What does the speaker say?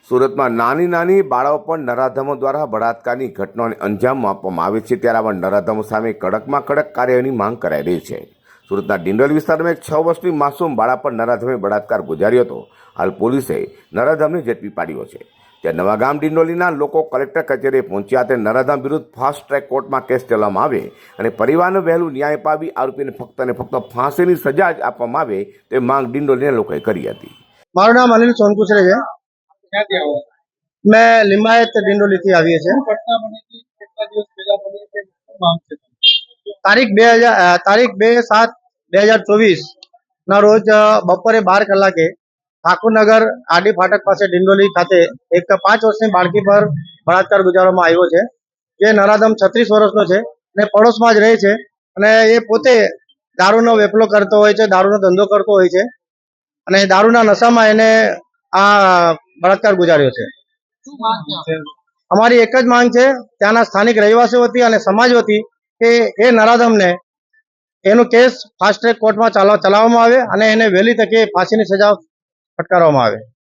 સુરતમાં નાની નાની બાળાઓ પર નરાધમો દ્વારા બળાત્કારની ઘટનાઓને અંજામ આપવામાં આવે છે ત્યારે આવા નરાધમો સામે કડકમાં કડક કાર્યવાહીની માંગ કરાઈ રહી છે। સુરતના ડિંડોલી વિસ્તારમાં એક 6 વર્ષની માસૂમ બાળા પર નરાધમે બળાત્કાર ગુજાર્યો હતો। હાલ પોલીસે નરાધમને ઝડપી પાડ્યો છે। ત્યાં નવાગામ ડિંડોલીના લોકો કલેક્ટર કચેરીએ પહોંચ્યા તે નરાધમ વિરુદ્ધ ફાસ્ટ ટ્રેક કોર્ટમાં કેસ ચલાવવામાં આવે અને પરિવારને વહેલું ન્યાય પામી આરોપીને ફક્ત અને ફક્ત ફાંસીની સજા જ આપવામાં આવે તે માંગ ડિંડોલીના લોકોએ કરી હતી। મારું નામ અનિલ સોનકુસરે છે। મેં લિંબાયત ડિંડોલી થી આવીએ છીએ। તારીખ 2/7/2024 ના રોજ બપોરે 12 કલાકે ઠાકુરનગર આડી ફાટક પાસે ડિંડોલી ખાતે એક 5 વર્ષની બાળકી પર બળાત્કાર ગુજારવામાં આવ્યો છે। જે નરાધમ 36 વર્ષનો છે અને પડોશમાં જ રહે છે અને એ પોતે દારૂનો વેપલો કરતો હોય છે, દારૂનો ધંધો કરતો હોય છે અને દારૂના નશામાં એને આ બળાત્કાર ગુજાર્યો છે। અમારી એક જ માંગ છે ત્યાંના સ્થાનિક રહેવાસીઓ વતી અને સમાજ વતી કે એ નરાધમને એનો કેસ ફાસ્ટ ટ્રેક કોર્ટમાં ચલાવવામાં આવે અને એને વહેલી તકે ફાંસીની સજા ફટકારવામાં આવે।